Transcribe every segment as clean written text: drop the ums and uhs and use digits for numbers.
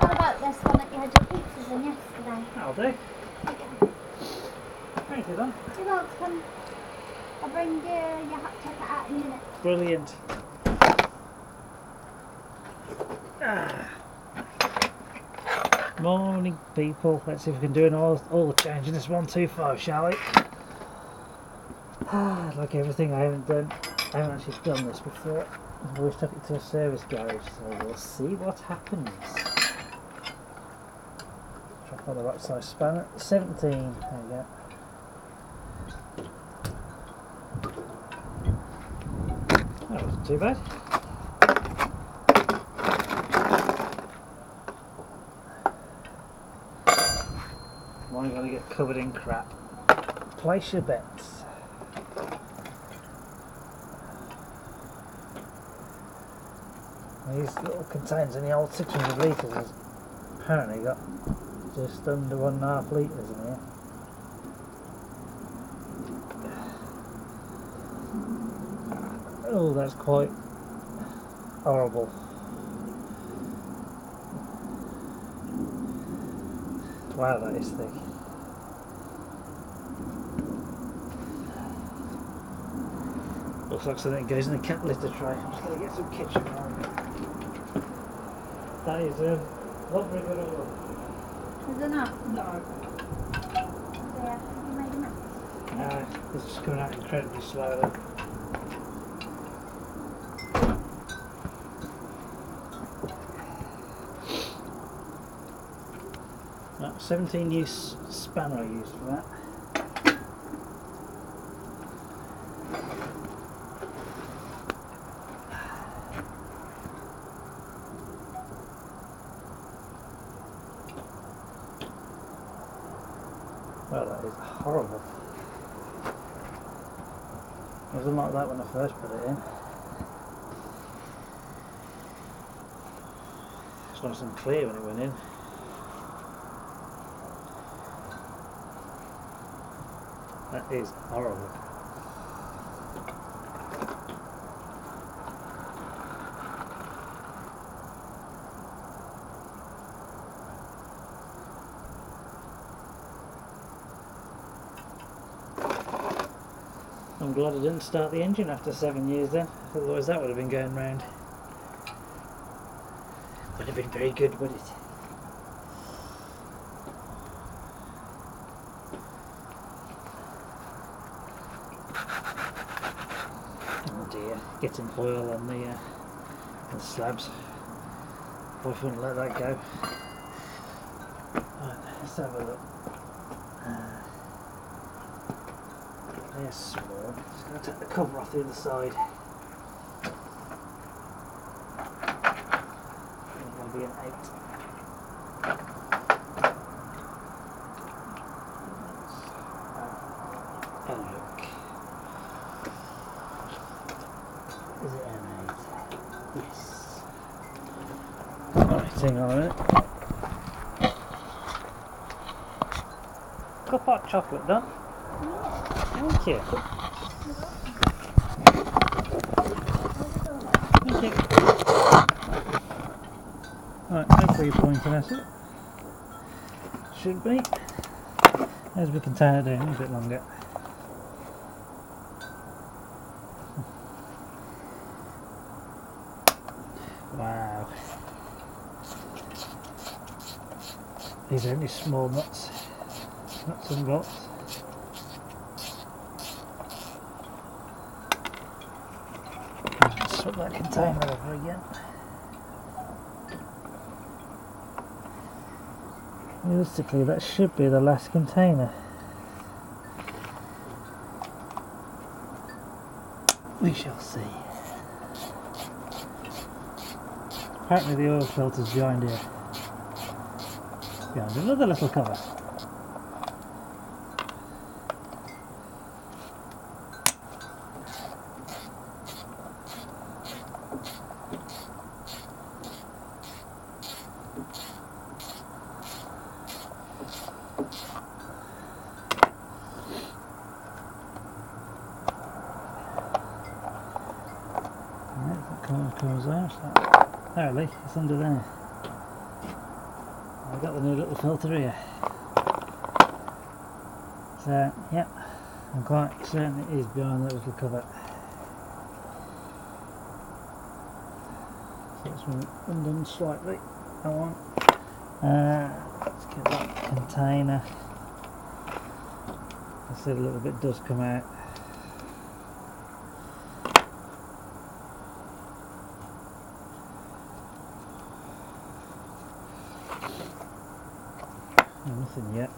What about this one that you had your pizzas in yesterday? That'll do. Thank you then. You're welcome. I'll bring you your hot chocolate out in a minute. Brilliant. Morning people. Let's see if we can do all the change in this 125, shall we? Like everything I haven't done. I haven't actually done this before. I've always took it to a service garage, so we'll see what happens. Try for the right size spanner. 17. There we go. That wasn't too bad. Why am I going to get covered in crap? Place your bets. These little containers in the old 600 litres has apparently got just under 1.5 litres in here. Oh, that's quite horrible. Wow, that is thick. Looks like something that goes in the cat litter tray. I'm just going to get some ketchup on. That is not very good at all. Is it not? No. Yeah, you made a mess. No, it's just coming out incredibly slowly. Right, 17 use spanner I used for that. Well, that is horrible. It wasn't like that when I first put it in. It's nice and clear when it went in. That is horrible. I'm glad I didn't start the engine after 7 years then, otherwise that would have been going round. Would have been very good, would it? Oh dear, getting oil on the slabs. Wife wouldn't let that go. Right, let's have a look. They're small. Just going to take the cover off the other side. It's going to be an 8. And look. Is it an 8? Yes. Right, hang on a minute. Cup hot chocolate done. Thank you. Thank you. Right, hopefully you're pointing at it. Should be. As we can turn it down a bit longer. Wow. These are only small nuts and bolts. Swap that container over again. Realistically, that should be the last container. We shall see. Apparently the oil filter's behind here. Behind another little cover. comes out. Apparently it's under there. I've got the new little filter here. So, yep, I'm quite certain it is behind that little cover. So it's been undone slightly. That one. Let's get that container. I see a little bit does come out. No, nothing yet.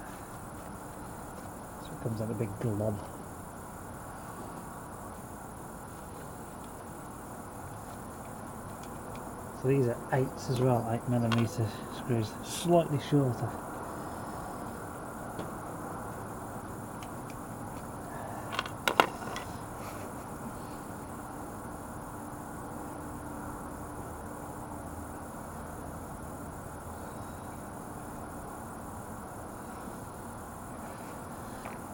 So it comes out a big glob. So these are 8s as well, 8mm screws, slightly shorter.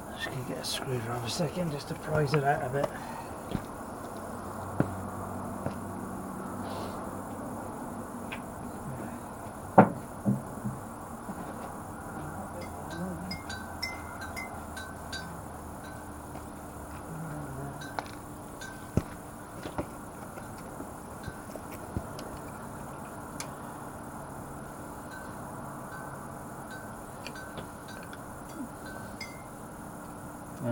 I'm just going to get a screwdriver a second just to prise it out a bit.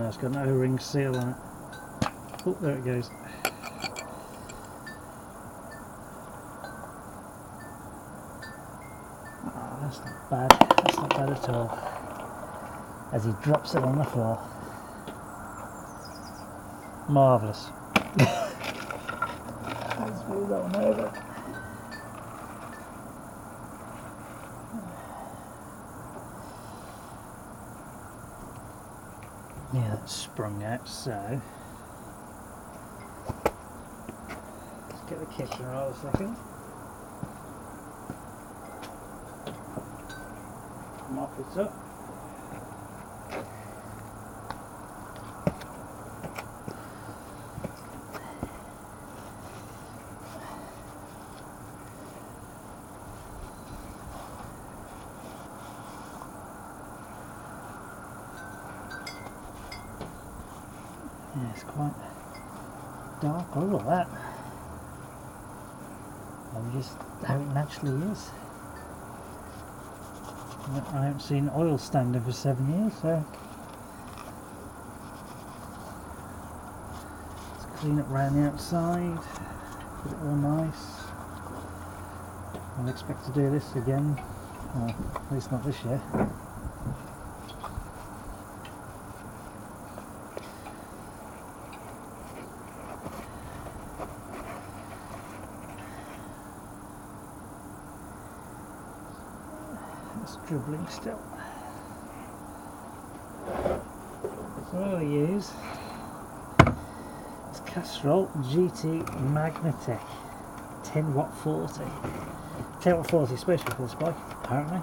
It's got an O-ring seal on it. Oh, there it goes. Oh, that's not bad. That's not bad at all. As he drops it on the floor. Marvellous. Let's move that one over. Yeah, that's sprung out, so let's get the kitchen roll a second. Mop it up. Yeah, it's quite dark, all of that. And just how it naturally is. I haven't seen oil standing for 7 years, so let's clean it round the outside, get it all nice. I'll expect to do this again, well, at least not this year. It's dribbling still. So what I use is Castrol GT Magnatech 10W 40. 10W 40 especially for this bike, apparently.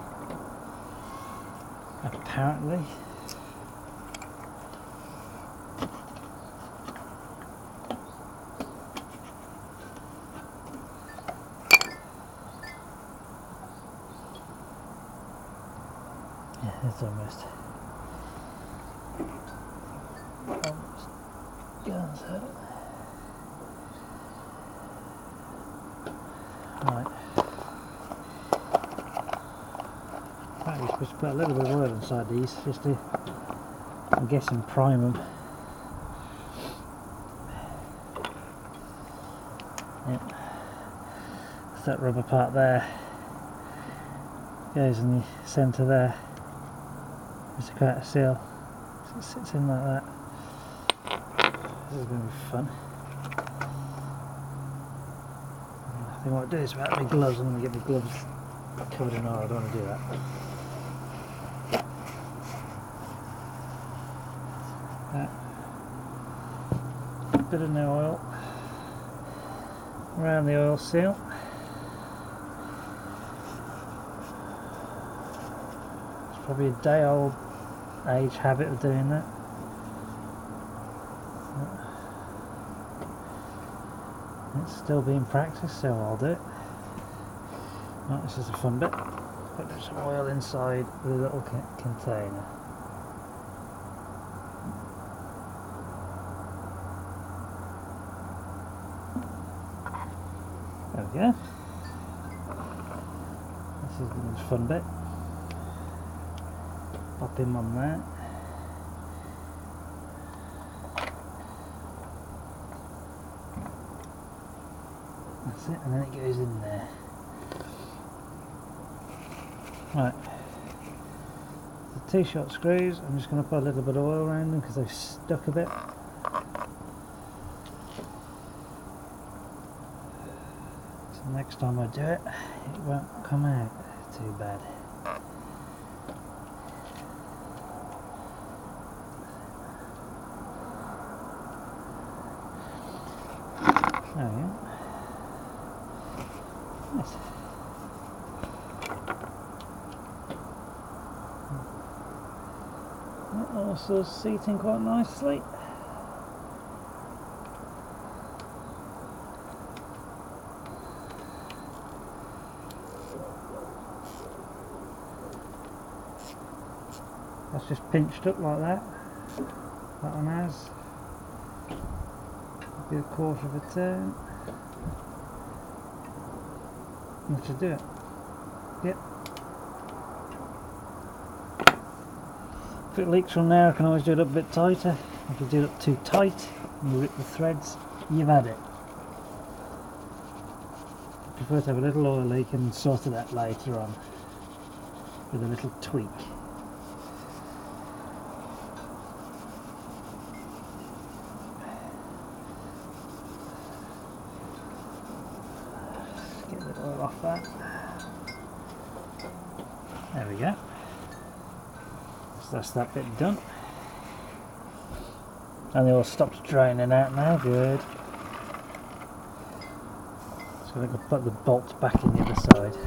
Yeah, it's almost gone, so. Right. You're supposed to put a little bit of oil inside these just to, I'm guessing, prime them. Yep. So that rubber part there goes in the centre there. Just to create a seal. So it sits in like that. This is going to be fun. I think what I do is without my gloves, I'm going to get my gloves covered in oil. I don't want to do that. Bit of new oil around the oil seal. It's probably a day old age habit of doing that. It's still being practiced, so I'll do it. Right, this is a fun bit. Put some oil inside the little container. There we go. This is the most fun bit. Pop him on there. That's it, and then it goes in there. Right. The 2-shot screws, I'm just going to put a little bit of oil around them because they've stuck a bit. So next time I do it, it won't come out too bad. There we go. Nice. That also seating quite nicely. That's just pinched up like that. That one has. Be a quarter of a turn. That should do it. Yep. If it leaks from there, I can always do it up a bit tighter. If you do it too tight and you rip the threads, you've had it. I prefer to have a little oil leak and sort it out later on with a little tweak. Get a bit of oil off that. There we go. So that's that bit done. And they all stopped draining out now, good. So I can put the bolts back in the other side.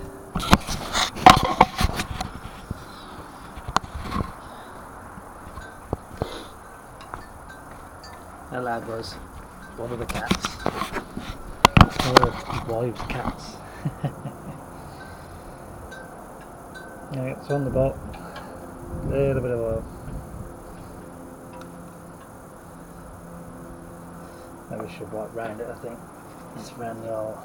That lad was one of the cats. One of the wives' cats. Yeah, it's on the bolt. A little bit of oil. Maybe I should wipe round it, I think. Just round the hole.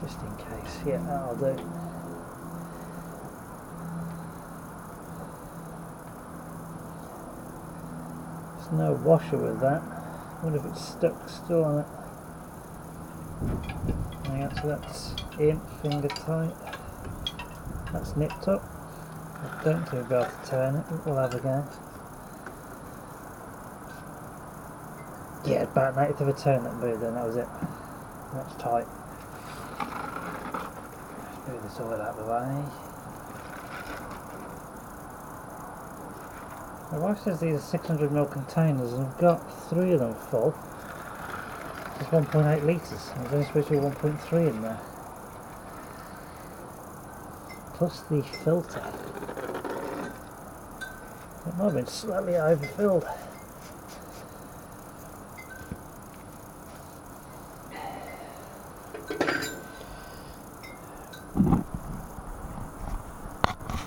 Just in case. Yeah, that'll do. There's no washer with that. I wonder if it's stuck still on it. Yeah, so that's in, finger tight. That's nipped up. I don't think we'll be able to turn it. We'll have a go. Yeah, about an 1/8 of a turn that moved, then that was it. That's tight. Let's move this oil out of the way. My wife says these are 600ml containers and I've got 3 of them full. It's 1.8 litres. There's only supposed to be 1.3 in there. Plus the filter. It might have been slightly overfilled.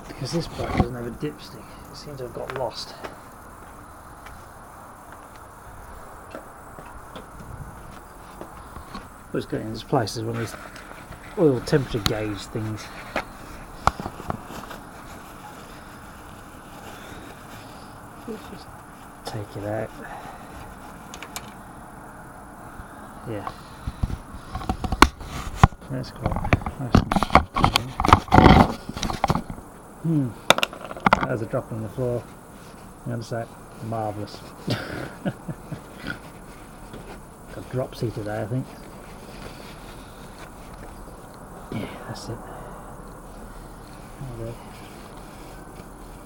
Because this bike doesn't have a dipstick, it seems to have got lost. What's going in this place is one of these oil temperature gauge things. Let's just take it out. Yeah. That's quite nice. That was a drop on the floor. You understand? Marvellous. Got dropsy today, I think. Yeah, that's it. Okay.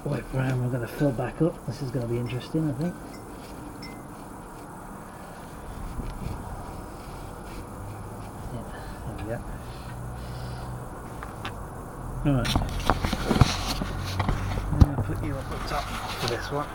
White brown, we're going to fill back up. This is going to be interesting, I think. Yeah, there we go. Alright. I'm going to put you up the top for this one.